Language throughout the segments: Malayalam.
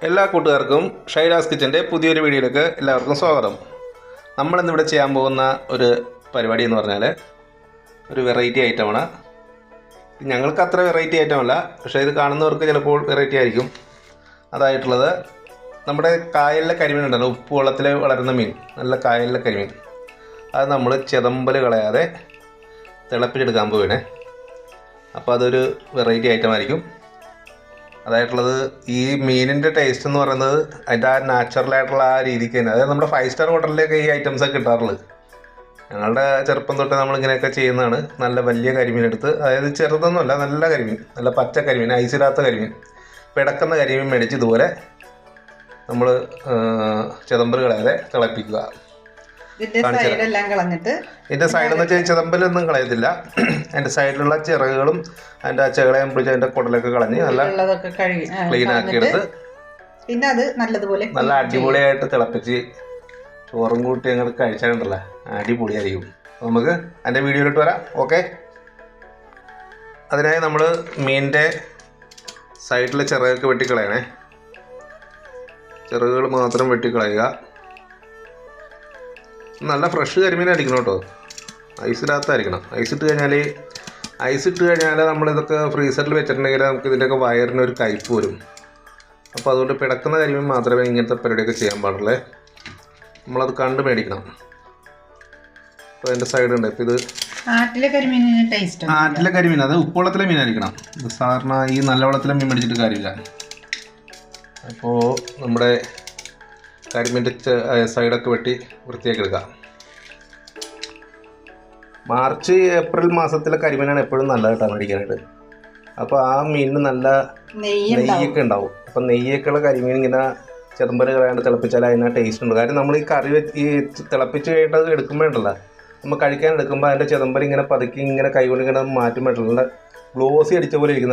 എല്ലാ കൂട്ടുകാർക്കും ഷൈലാസ് കിച്ചൻ്റെ പുതിയൊരു വീഡിയോയിലേക്ക് എല്ലാവർക്കും സ്വാഗതം. നമ്മളിന്നിവിടെ ചെയ്യാൻ പോകുന്ന ഒരു പരിപാടി എന്ന് പറഞ്ഞാൽ ഒരു വെറൈറ്റി ഐറ്റമാണ്. ഞങ്ങൾക്ക് അത്ര വെറൈറ്റി ഐറ്റമല്ല, പക്ഷേ ഇത് കാണുന്നവർക്ക് ചിലപ്പോൾ വെറൈറ്റി ആയിരിക്കും. അതായിട്ടുള്ളത് നമ്മുടെ കായലിലെ കരിമീൻ ഉണ്ടല്ലോ, ഉപ്പ് വെള്ളത്തിൽ വളരുന്ന മീൻ, നല്ല കായലിലെ കരിമീൻ. അത് നമ്മൾ ചെതമ്പൽ കളയാതെ തിളപ്പിച്ചെടുക്കാൻ പോവുകയാണ്. അപ്പോൾ അതൊരു വെറൈറ്റി ഐറ്റമായിരിക്കും. അതായിട്ടുള്ളത് ഈ മീനിൻ്റെ ടേസ്റ്റ് എന്ന് പറയുന്നത് അതിൻ്റെ ആ നാച്ചുറലായിട്ടുള്ള ആ രീതിക്ക് തന്നെ, അതായത് നമ്മുടെ 5 സ്റ്റാർ ഹോട്ടലിലേക്ക് ഈ ഐറ്റംസൊക്കെ കിട്ടാറുള്ളത്. ഞങ്ങളുടെ ചെറുപ്പം തൊട്ട് നമ്മളിങ്ങനെയൊക്കെ ചെയ്യുന്നതാണ്. നല്ല വലിയ കരിമീൻ എടുത്ത്, അതായത് ചെറുതൊന്നുമല്ല, നല്ല കരിമീൻ, നല്ല പച്ച കരിമീൻ, ഐസിടാത്ത കരിമീൻ, പിടക്കുന്ന കരിമീൻ മേടിച്ച് ഇതുപോലെ നമ്മൾ ചെതമ്പൽ കളയാതെ തിളപ്പിക്കുക. ഇതിൻ്റെ സൈഡെന്ന് വെച്ചാൽ ചെതമ്പലൊന്നും കളയത്തില്ല. അതിൻ്റെ സൈഡിലുള്ള ചിറകുകളും അതിൻ്റെ ആ ചെകളയും പിടിച്ച് അതിൻ്റെ കുടലൊക്കെ കളഞ്ഞ് നല്ല ക്ലീൻ ആക്കി എടുത്ത് പിന്നെ അത് നല്ലതുപോലെ നല്ല അടിപൊളിയായിട്ട് തിളപ്പിച്ച് ചോറും കൂട്ടി ഞങ്ങൾ കഴിച്ചാലുണ്ടല്ലോ, അടിപൊളിയായിരിക്കും. നമുക്ക് അതിൻ്റെ വീഡിയോയിലോട്ട് വരാം. ഓക്കെ, അതിനായി നമ്മൾ മീനിൻ്റെ സൈഡിലെ ചിറകൊക്കെ വെട്ടിക്കളയണേ. ചിറകുകൾ മാത്രം വെട്ടിക്കളയുക. നല്ല ഫ്രഷ് കരിമീനായിരിക്കണം കേട്ടോ, ഐസിടാത്തായിരിക്കണം. ഐസിട്ട് കഴിഞ്ഞാൽ നമ്മളിതൊക്കെ ഫ്രീസറിൽ വെച്ചിട്ടുണ്ടെങ്കിൽ നമുക്ക് ഇതിൻ്റെയൊക്കെ വയറിനൊരു കയ്പ്പ് വരും. അപ്പോൾ അതുകൊണ്ട് പിടക്കുന്ന കരിമീൻ മാത്രമേ ഇങ്ങനത്തെ പരിപാടിയൊക്കെ ചെയ്യാൻ പാടുള്ളൂ. നമ്മളത് കണ്ട് മേടിക്കണം. അപ്പോൾ അതിൻ്റെ സൈഡുണ്ട്. ഇപ്പോൾ ഇത് ആറ്റിലെ കരിമീൻ, അത് ഉപ്പുവെള്ളത്തിലെ മീനായിരിക്കണം. സാധാരണ ഈ നല്ല വെള്ളത്തിലെ മീൻ മേടിച്ചിട്ട് കാര്യമില്ല. അപ്പോൾ നമ്മുടെ കരിമീൻ്റെ സൈഡൊക്കെ വെട്ടി വൃത്തിയാക്കി എടുക്കുക. മാർച്ച് ഏപ്രിൽ മാസത്തിലെ കരിമീനാണ് എപ്പോഴും നല്ലതായിട്ടാണ് മേടിക്കാനായിട്ട്. അപ്പോൾ ആ മീനിന് നല്ല നെയ്യൊക്കെ ഉണ്ടാവും. അപ്പം നെയ്യൊക്കെയുള്ള കരിമീൻ ഇങ്ങനെ ചെതമ്പൽ കളയാണ്ട് തിളപ്പിച്ചാൽ അതിന് ടേസ്റ്റ് ഉണ്ട്. കാരണം നമ്മൾ ഈ കറി ഈ തിളപ്പിച്ച് കഴിഞ്ഞിട്ട് അത് എടുക്കുമ്പോഴുണ്ടല്ലോ, നമ്മൾ കഴിക്കാൻ എടുക്കുമ്പോൾ അതിൻ്റെ ചെതമ്പൽ ഇങ്ങനെ പതുക്കി ഇങ്ങനെ കൈകൊണ്ട് ഇങ്ങനെ മാറ്റുമ്പോഴല്ല നല്ല ഗ്ലോസി അടിച്ച പോലെ ഇരിക്കും.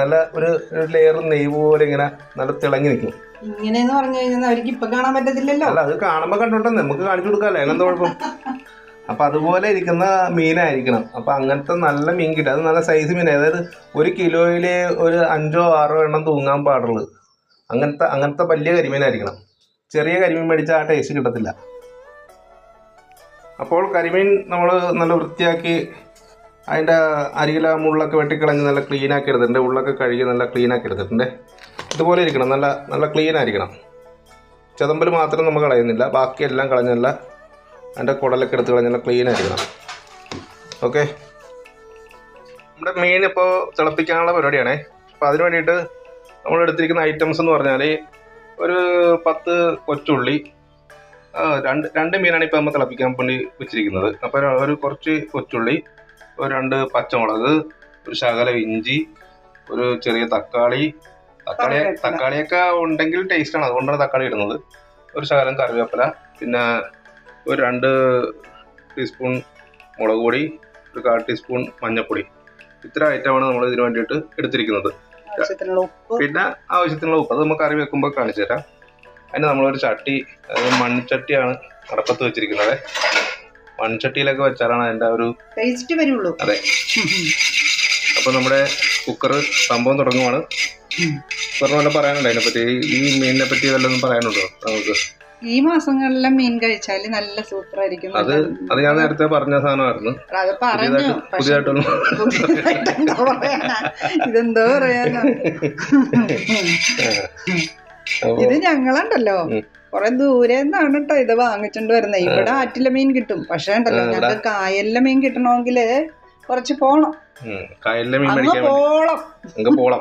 നല്ല ഒരു ലെയർ നെയ്യ് പോലെ ഇങ്ങനെ നല്ല തിളങ്ങി നിൽക്കും. ഇങ്ങനെയെന്ന് പറഞ്ഞു കഴിഞ്ഞാൽ അവർക്ക് ഇപ്പം കാണാൻ പറ്റത്തില്ലല്ലോ. അല്ല, അത് കാണുമ്പോൾ കണ്ടോട്ടെ, നമുക്ക് കാണിച്ചു കൊടുക്കാമല്ലോ, അതിനെന്താ കുഴപ്പം. അപ്പം അതുപോലെ ഇരിക്കുന്ന മീനായിരിക്കണം. അപ്പം അങ്ങനത്തെ നല്ല മീൻ കിട്ടും. അത് നല്ല സൈസ് മീൻ, അതായത് 1 കിലോയിൽ ഒരു 5-6 എണ്ണം തൂങ്ങാൻ പാടുള്ളൂ. അങ്ങനത്തെ വലിയ കരിമീനായിരിക്കണം. ചെറിയ കരിമീൻ മേടിച്ചാൽ ആ ടേസ്റ്റ് കിട്ടത്തില്ല. അപ്പോൾ കരിമീൻ നമ്മൾ നല്ല വൃത്തിയാക്കി അതിൻ്റെ അരികില മുള്ളൊക്കെ വെട്ടിക്കളഞ്ഞ് നല്ല ക്ലീനാക്കി എടുത്തിട്ടുണ്ട്. ഉള്ളൊക്കെ കഴുകി നല്ല ക്ലീനാക്കി എടുത്തിട്ടുണ്ട്. ഇതുപോലെ ഇരിക്കണം, നല്ല ക്ലീൻ ആയിരിക്കണം. ചെതമ്പൽ മാത്രം നമ്മൾ കളയുന്നില്ല, ബാക്കിയെല്ലാം കളഞ്ഞല്ല, അതിൻ്റെ കുടലൊക്കെ എടുത്ത് കളഞ്ഞല്ല ക്ലീൻ ആയിരിക്കണം. ഓക്കെ, നമ്മുടെ മീൻ ഇപ്പോൾ തിളപ്പിക്കാനുള്ള പരിപാടിയാണേ. അപ്പോൾ അതിന് വേണ്ടിയിട്ട് നമ്മൾ എടുത്തിരിക്കുന്ന ഐറ്റംസ് എന്ന് പറഞ്ഞാൽ ഒരു 10 കൊച്ചുള്ളി, രണ്ട് മീനാണ് ഇപ്പോൾ നമ്മൾ തിളപ്പിക്കാൻ വേണ്ടി വെച്ചിരിക്കുന്നത്. അപ്പോൾ ഒരു കുറച്ച് കൊച്ചുള്ളി, ഒരു 2 പച്ചമുളക്, ഒരു ശകലം ഇഞ്ചി, ഒരു ചെറിയ തക്കാളിയൊക്കെ ഉണ്ടെങ്കിൽ ടേസ്റ്റാണ്, അതുകൊണ്ടാണ് തക്കാളി ഇടുന്നത്. ഒരു ശകലം കറിവേപ്പില, പിന്നെ ഒരു 2 ടീസ്പൂൺ മുളക് പൊടി, ഒരു 1/4 ടീസ്പൂൺ മഞ്ഞൾപ്പൊടി. ഇത്ര ഐറ്റമാണ് നമ്മൾ ഇതിന് വേണ്ടിയിട്ട് എടുത്തിരിക്കുന്നത്. പിന്നെ ആവശ്യത്തിനുള്ള ഉപ്പ്, അത് നമുക്ക് കറി വെക്കുമ്പോൾ കാണിച്ചു തരാം. അതിന് നമ്മളൊരു ചട്ടി, അതായത് മൺചട്ടിയാണ് അടപ്പത്ത് വെച്ചിരിക്കുന്നത്. മൺചട്ടിയിലൊക്കെ വെച്ചാലാണ് അതിൻ്റെ ഒരു ടേസ്റ്റ് വരുള്ളൂ. അതെ. അപ്പോൾ നമ്മുടെ കുക്കർ സംഭവം തുടങ്ങുവാണ്. കുക്കറിന് വല്ല പറയാനുണ്ടോ അതിനെപ്പറ്റി, ഈ മീനിനെ പറ്റി വല്ലതും പറയാനുണ്ടോ നമുക്ക്? ഈ മാസങ്ങളിലെ മീൻ കഴിച്ചാൽ നല്ല സൂപ്പർ ആയിരിക്കും. അത് ഞാൻ നേരത്തെ പറഞ്ഞ സാധനമായിരുന്നു. പുതിയതായിട്ടൊന്നും ഇതെന്തോ പറയാനോ. ഇത് ഞങ്ങളുണ്ടല്ലോ കൊറേ ദൂരെ നിന്നാണ് കേട്ടോ ഇത് വാങ്ങിച്ചോണ്ട് വരുന്നത്. ഇവിടെ ആറ്റിലെ മീൻ കിട്ടും, പക്ഷേ ഉണ്ടല്ലോ ഞങ്ങൾക്ക് കായലിലെ മീൻ കിട്ടണമെങ്കില് കുറച്ച് പോണം. കായലിലെ മീൻ പോളം.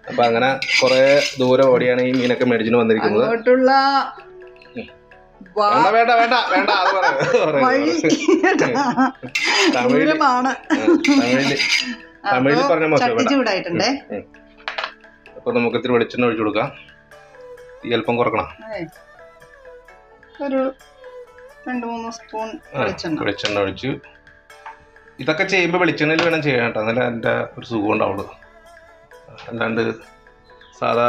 അപ്പൊ അങ്ങനെ കൊറേ ദൂരം ഓടിയാണ് ഈ മീനൊക്കെ മേടിച്ചിട്ട് വന്നിരിക്കുന്നത്. അങ്ങോട്ടുള്ള തമിഴിൽ പറഞ്ഞ ചട്ടി ചൂടായിട്ടുണ്ടേ. അപ്പൊ നമുക്ക് ഇത്തിരി വെളിച്ചെണ്ണ ഒഴിച്ചു കൊടുക്കാം. തീ അല്പം കുറക്കണം. ഒരു 2-3 സ്പൂൺ വെളിച്ചെണ്ണ ഒഴിച്ചു. ഇതൊക്കെ ചെയ്യുമ്പോൾ വെളിച്ചെണ്ണയിൽ വേണം ചെയ്യാൻ കേട്ടോ, എന്നാലും അതിൻ്റെ ഒരു സുഖം ഉണ്ടാവുള്ളൂ. അല്ലാണ്ട് സാധാ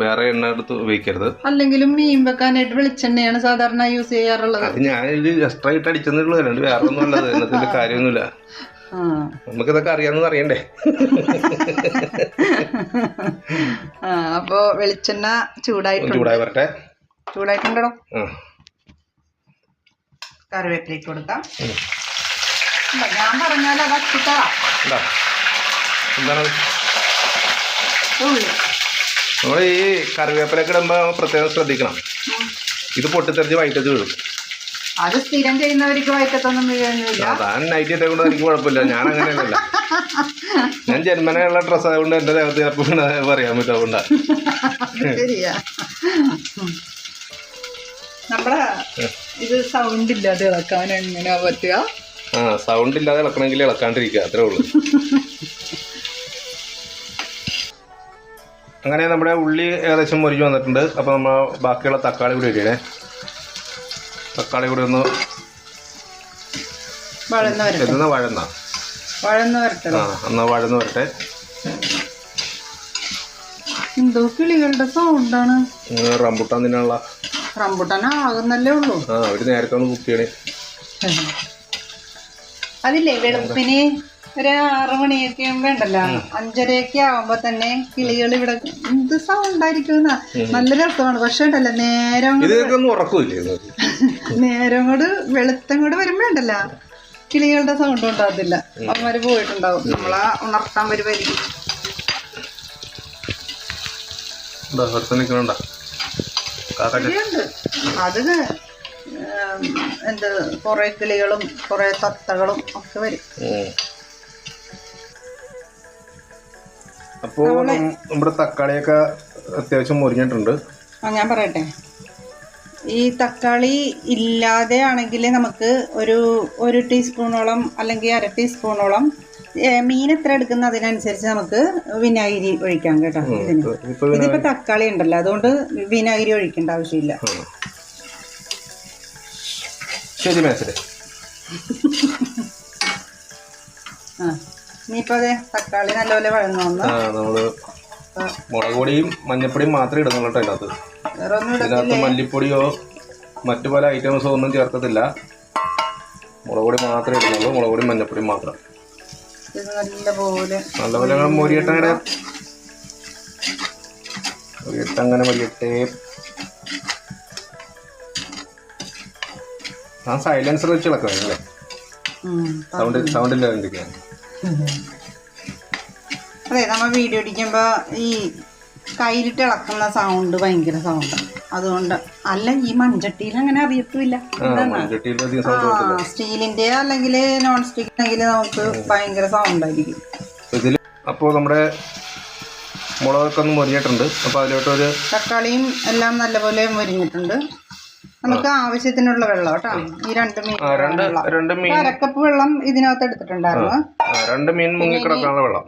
വേറെ എണ്ണ എടുത്ത് ഉപയോഗിക്കരുത്. അല്ലെങ്കിലും മീൻ വെക്കാനായിട്ട് വെളിച്ചെണ്ണയാണ് സാധാരണ യൂസ് ചെയ്യാറുള്ളത്. അത് ഞാൻ ഇത് എക്സ്ട്രാ ഇട്ട് അടിച്ചെന്നുള്ളൂ, അല്ലാണ്ട് വേറെ ഒന്നും അല്ലത്. എന്നതിൻ്റെ കാര്യമൊന്നുമില്ല. നമുക്കിതൊക്കെ അറിയാമെന്ന് അറിയണ്ടേ. അപ്പൊ വെളിച്ചെണ്ണ ചൂടായി വരട്ടെ. ചൂടായിട്ടുണ്ടോ? കറിവേപ്പില ഇട്ട് കൊടുക്കാം. ഞാൻ പറഞ്ഞാൽ അത് അച്ചിട്ടാ. എന്താണ് നമ്മൾ ഈ കറിവേപ്പിലൊക്കെ ഇടുമ്പോൾ പ്രത്യേകം ശ്രദ്ധിക്കണം. ഇത് പൊട്ടിത്തെറിച്ച് വയറ്റത്ത് വീഴും. അത് സ്ഥിരം ചെയ്യുന്നവർക്ക് വയറ്റത്തൊന്നും വീഴുന്നില്ല. അതാണ് നൈറ്റ് ഇട്ടേ കൊണ്ട് എനിക്ക് കുഴപ്പമില്ല. ഞാൻ അങ്ങനെയല്ല. ഞാൻ ജന്മനുള്ള ഡ്രസ്സ് ആയതുകൊണ്ട് എൻ്റെ ദേഹത്ത് ചിലപ്പോൾ പറയാൻ പറ്റും. അതുകൊണ്ടാണ്. ശരിയാ. നമ്മളെ ഇത് സൗണ്ട് ഇല്ലാതെ ഇളക്കാൻ എങ്ങനെയാ പറ്റുക? സൗണ്ട് ഇല്ലാതെ ഇളക്കണമെങ്കിൽ ഇളക്കാണ്ടിരിക്കുക, അത്രേ ഉള്ളൂ. അങ്ങനെ നമ്മുടെ ഉള്ളി ഏകദേശം മുരിഞ്ഞ് വന്നിട്ടുണ്ട്. അപ്പോൾ നമ്മൾ ബാക്കിയുള്ള തക്കാളി കൂടി ഇടണേ. തക്കാളി കൂടി ഒന്ന് വഴന്ന് വരട്ടെ. എന്തോ കിളികളുടെ സൗണ്ടാണ്. റംബുട്ടാൻ തിന്നാനുള്ള റംബുട്ടാനാകുന്നല്ലേ ഉള്ളൂ. അവര് നേരത്തെ ഒന്ന് കുക്ക് ചെയ്യണേ. അതില്ലേ വെളുപ്പിന് ഒരു 6 മണിയൊക്കെ വേണ്ടല്ലോ, 5:30 ആവുമ്പോ തന്നെ കിളികൾ ഇവിടെ എന്ത് സൗണ്ടായിരിക്കും. നല്ല രസമാണ്. പക്ഷെ ഉണ്ടല്ലോ നേരം കൂടെ വെളുത്തം കൂടെ വരുമ്പോ ഉണ്ടല്ലോ കിളികളുടെ സൗണ്ട് ഉണ്ടാകത്തില്ല. അവന്മാര് പോയിട്ടുണ്ടാവും. നമ്മളാ ഉണർത്താൻ വരുമായിരിക്കും. അത് എന്ത് കൊറേ കിളികളും കൊറേ തത്തകളും ഒക്കെ വരും. അപ്പോ നമ്മുടെ തക്കാളിയൊക്കെ അത്യാവശ്യം മുരിഞ്ഞിട്ടുണ്ട്. ഞാൻ പറയട്ടെ, ഈ തക്കാളി ഇല്ലാതെ ആണെങ്കിൽ നമുക്ക് ഒരു ടീസ്പൂണോളം അല്ലെങ്കിൽ 1/2 ടീസ്പൂണോളം മീൻ എത്ര എടുക്കുന്ന അതിനനുസരിച്ച് നമുക്ക് വിനാഗിരി ഒഴിക്കാം കേട്ടോ. ഇതിപ്പോ തക്കാളി ഉണ്ടല്ലോ, അതുകൊണ്ട് വിനാഗിരി ഒഴിക്കേണ്ട ആവശ്യമില്ല. ശരി മേശരെ. ഇനിയിപ്പോ അതെ തക്കാളി നല്ലപോലെ വഴങ്ങുന്ന നമ്മള് മുളക് പൊടിയും മഞ്ഞപ്പൊടിയും മാത്രമേ ഇടുന്നുള്ളൂ അതിനകത്ത്. ഇതിനകത്ത് മല്ലിപ്പൊടിയോ മറ്റു പല ഐറ്റംസോ ഒന്നും ചേർക്കത്തില്ല. മുളക് പൊടി മാത്രമേ ഇടുന്നുള്ളൂ. മുളക് പൊടിയും മഞ്ഞപ്പൊടിയും മാത്രം. നല്ലപോലെ മൊരിയട്ടങ്ങനെ മൊരിയട്ടെ. ആ സൈലൻസർ വെച്ച് ഇളക്കാം അല്ലേ? സൗണ്ടില്ലാതിരിക്കാൻ. അതെ, നമ്മൾ വീഡിയോ അടിക്കുമ്പോ ഈ കയ്യിലിട്ട് ഇളക്കുന്ന സൗണ്ട് ഭയങ്കര സൗണ്ടാണ്. അതുകൊണ്ട് അല്ല, ഈ മൺചട്ടിയിൽ അങ്ങനെ അറിയത്തില്ല. സ്റ്റീലിന്റെ അല്ലെങ്കിൽ നോൺ സ്റ്റിക്ക് ആണെങ്കിൽ നമുക്ക് ഭയങ്കര സൗണ്ടായിരിക്കും. അപ്പോൾ നമ്മുടെ മുളകൊക്കെ ഒന്ന് മുരിഞ്ഞിട്ടുണ്ട്. അപ്പോൾ അതിലോട്ടൊരു തക്കാളിയും എല്ലാം നല്ലപോലെ മുരിഞ്ഞിട്ടുണ്ട്. നമുക്ക് ആവശ്യത്തിനുള്ള വെള്ളം കേട്ടോ. ഈ 2 മീൻ 1/2 കപ്പ് വെള്ളം ഇതിനകത്ത് എടുത്തിട്ടുണ്ടായിരുന്നു. 2 മീൻ മുങ്ങിക്കിടക്കാനുള്ള വെള്ളം.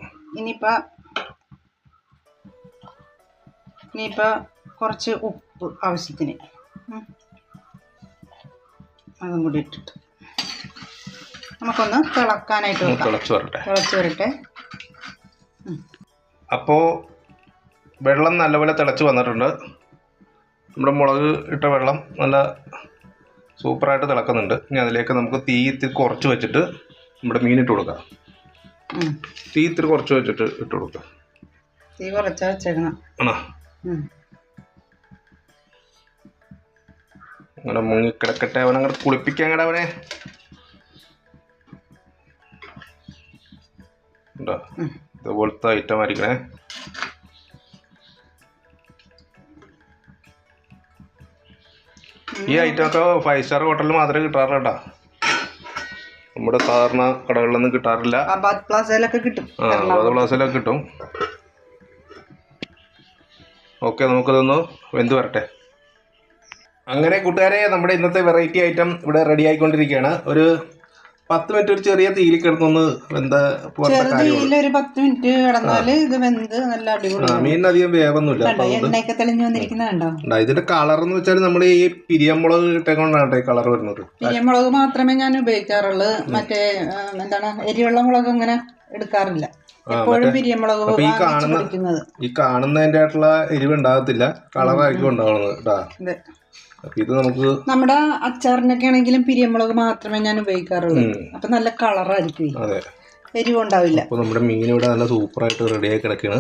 ഇനിയിപ്പോ കുറച്ച് ഉപ്പ് ആവശ്യത്തിന് അതും കൂടി ഇട്ടിട്ട് നമുക്കൊന്ന് തിളക്കാനായിട്ട് തിളച്ച് വരട്ടെ. അപ്പോൾ വെള്ളം നല്ലപോലെ തിളച്ച് വന്നിട്ടുണ്ട്. നമ്മുടെ മുളക് ഇട്ട വെള്ളം നല്ല സൂപ്പറായിട്ട് തിളക്കുന്നുണ്ട്. ഇനി അതിലേക്ക് നമുക്ക് തീ ഇത്തിരി കുറച്ച് വെച്ചിട്ട് നമ്മുടെ മീൻ ഇട്ട് കൊടുക്കാം. തീ ഇത്തിരി കുറച്ച് വെച്ചിട്ട് ഇട്ട് കൊടുക്കാം. തീ കുറച്ചാ വെച്ചേക്കണം. ആണോ? അങ്ങനെ മുങ്ങിക്കിടക്കട്ടെ. അവനങ്ങനെ കുളിപ്പിക്കാൻ കിടവനെ ഉണ്ടോ? ഇതുപോലത്തെ ഐറ്റം ആയിരിക്കണേ. ഈ ഐറ്റം ഒക്കെ 5 സ്റ്റാർ ഹോട്ടലിൽ മാത്രമേ കിട്ടാറുള്ളൂ കേട്ടോ. നമ്മുടെ സാധാരണ കടകളിലൊന്നും കിട്ടാറില്ല. അബാദ് പ്ലാസയിലൊക്കെ കിട്ടും. അബാദ് പ്ലാസയിലൊക്കെ കിട്ടും. ഓക്കെ, നമുക്കതൊന്ന് വെന്ത് വരട്ടെ. അങ്ങനെ കൂട്ടുകാരെ, നമ്മുടെ ഇന്നത്തെ വെറൈറ്റി ഐറ്റം ഇവിടെ റെഡി ആയിക്കൊണ്ടിരിക്കുകയാണ്. ഒരു 10 മിനിറ്റ് ഒരു ചെറിയ തീയിൽ കിടന്നൊന്ന് വെന്ത ഒരു 10 മിനിറ്റ് കിടന്നാല് ഇത് വെന്ത് നല്ല അടിപൊളി. മീൻ അധികം വേവൊന്നുമില്ല. എണ്ണയൊക്കെ തെളിഞ്ഞു വന്നിരിക്കുന്നുണ്ടോ? ഇതിന്റെ കളർ എന്ന് വെച്ചാൽ നമ്മൾ ഈ പിരിയമുളക് ഇട്ടേക്കൊണ്ടാണ് ഈ കളർ വരുന്നത്. പിരിയമുളക് മാത്രമേ ഞാൻ ഉപയോഗിക്കാറുള്ളൂ. മറ്റേ എന്താണ് എരിവുള്ള മുളക് അങ്ങനെ എടുക്കാറില്ല. എപ്പോഴും പിരിയമുളക്. ഈ കാണുന്നതിന്റെ ആയിട്ടുള്ള എരിവ് ഉണ്ടാകത്തില്ല, കളറായിരിക്കും ഉണ്ടാവുന്നത് കേട്ടാ. ഇത് നമുക്ക് നമ്മുടെ അച്ചാറിനൊക്കെ ആണെങ്കിലും പിരിയമുളക് മാത്രമേ ഞാൻ ഉപയോഗിക്കാറുള്ളൂ. അപ്പൊ നല്ല കളറായിരിക്കും. അതെ, എരിവുണ്ടാവില്ല. അപ്പോൾ നമ്മുടെ മീൻ ഇവിടെ നല്ല സൂപ്പറായിട്ട് റെഡിയായി കിടക്കുകയാണ്.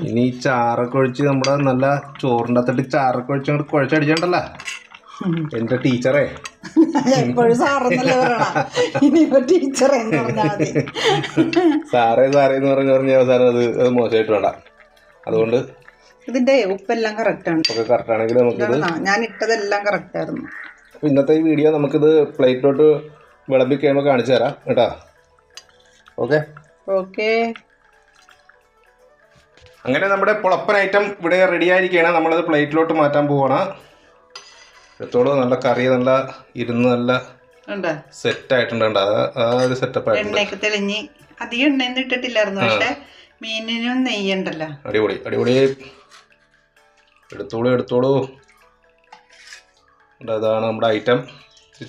ഇനി ഈ ചാറൊക്കെ ഒഴിച്ച് നമ്മുടെ നല്ല ചോറിൻ്റെ അകത്തിട്ട് ചാറൊക്കെ ഒഴിച്ച് അങ്ങോട്ട് കുഴച്ചടിച്ചണ്ടല്ല എൻ്റെ ടീച്ചറേ. എപ്പോഴും സാറെന്നല്ലേ പറയണ, ഇനിയിപ്പോ ടീച്ചറെ പറഞ്ഞാൽ മതി. സാറേ എന്ന് പറഞ്ഞ അവസാനം അത് മോശമായിട്ട് വേണ്ട. അതുകൊണ്ട് ഇതിന്റെ ഉപ്പെല്ലാം കറക്റ്റാണ്. ഒക്കെ കറക്റ്റാണെങ്കിൽ നമുക്കിത് ഞാൻ ഇട്ടതെല്ലാം കറക്റ്റായിരുന്നു. അപ്പോൾ ഇന്നത്തെ ഈ വീഡിയോ നമുക്കിത് പ്ലേറ്റിലോട്ട് വിളമ്പി കഴിയുമ്പോൾ കാണിച്ചു തരാം കേട്ടോ. Okay okay. അങ്ങനെ നമ്മുടെ പൊളപ്പൻ ഐറ്റം ഇവിടെ റെഡി ആയിരിക്കുകയാണ്. നമ്മളത് പ്ലേറ്റിലോട്ട് മാറ്റാൻ പോവാണ്. എടുത്തോളൂ. നല്ല കറി നല്ല ഇരുന്ന് നല്ല സെറ്റായിട്ടുണ്ട്. ആ ഒരു സെറ്റപ്പ് ആയിട്ടുണ്ട്. എണ്ണയൊക്കെ തെളിഞ്ഞ് അധികം എണ്ണയൊന്നും ഇട്ടിട്ടില്ലായിരുന്നു, പക്ഷെ മീനിനും നെയ്യുണ്ടല്ലോ. അടിപൊളി അടിപൊളി. എടുത്തോളൂ. അതാണ് നമ്മുടെ ഐറ്റം.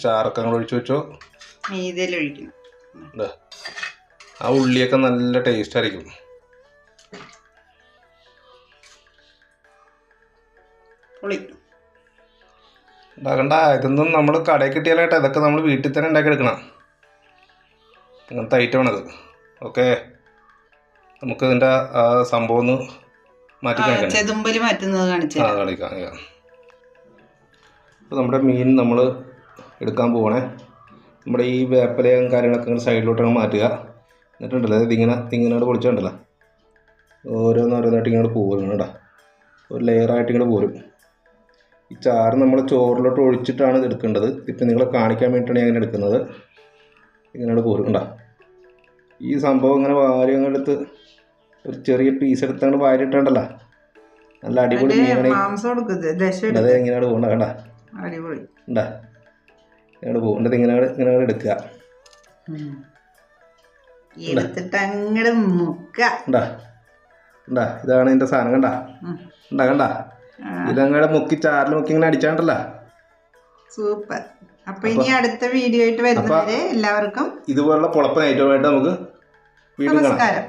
ചാറൊക്കെ അങ്ങോട്ട് ഒഴിച്ചു വെച്ചോ. മീതിലൊഴിക്കണം. ആ ഉള്ളിയൊക്കെ നല്ല ടേസ്റ്റ് ആയിരിക്കും. പുളി ഉണ്ടാക്കണ്ട. ഇതൊന്നും നമ്മൾ കടയിൽ കിട്ടിയാലായിട്ട് ഇതൊക്കെ നമ്മൾ വീട്ടിൽ തന്നെ ഉണ്ടാക്കിയെടുക്കണം. അങ്ങനത്തെ ഐറ്റമാണിത്. ഓക്കെ, നമുക്ക് ഇതിൻ്റെ ആ സംഭവം ഒന്ന് മാറ്റി കാണിക്കാം. ചെതുമ്പല് മാറ്റുന്നത് കാണിക്കാം. അപ്പോൾ നമ്മുടെ മീൻ നമ്മൾ എടുക്കാൻ പോകണേ. നമ്മുടെ ഈ വേപ്പിലയും കാര്യങ്ങളൊക്കെ ഇങ്ങനെ സൈഡിലോട്ട് മാറ്റുക. എന്നിട്ടുണ്ടല്ലോ ഇതിങ്ങനെ പൊളിച്ചിട്ടുണ്ടല്ലോ, ഓരോന്നായിട്ട് ഇങ്ങനെ പോരും കേട്ടോ. ഒരു ലെയറായിട്ട് ഇങ്ങനെ പോരും. ഈ ചാറ് നമ്മൾ ചോറിലോട്ട് ഒഴിച്ചിട്ടാണ് ഇത് എടുക്കേണ്ടത്. ഇപ്പം നിങ്ങളെ കാണിക്കാൻ വേണ്ടിയിട്ടാണ് ഞാൻ ഇങ്ങനെ എടുക്കുന്നത്. ഇങ്ങനെ പോരും കേട്ടോ. ഈ സംഭവം ഇങ്ങനെ വാരി അങ്ങെടുത്ത് ഒരു ചെറിയ പീസ് എടുത്തങ്ങോട്ട് വാരിയിട്ടുണ്ടല്ലോ, നല്ല അടിപൊളി മീനാണ്. അതെ, ഇങ്ങനെയാണ് പോകണ്ട കണ്ട ഉണ്ടാ. ഇങ്ങനെ പോകേണ്ടത് ഇങ്ങനെ എടുക്കുക. ഇതാണ് ഇതിൻ്റെ സാധനം. കണ്ട ഇതങ്ങടെ മുക്കി ചാറിൽ മുക്കി ഇങ്ങനെ അടിച്ചാണ്ടല്ലോ. സൂപ്പർ. അപ്പൊ ഇനി അടുത്ത വീഡിയോ ആയിട്ട് വരുന്നവരെ എല്ലാവർക്കും ഇതുപോലുള്ള പൊളപ്പൻ ഐറ്റമായിട്ട് നമുക്ക് വീണ്ടും കാണാം.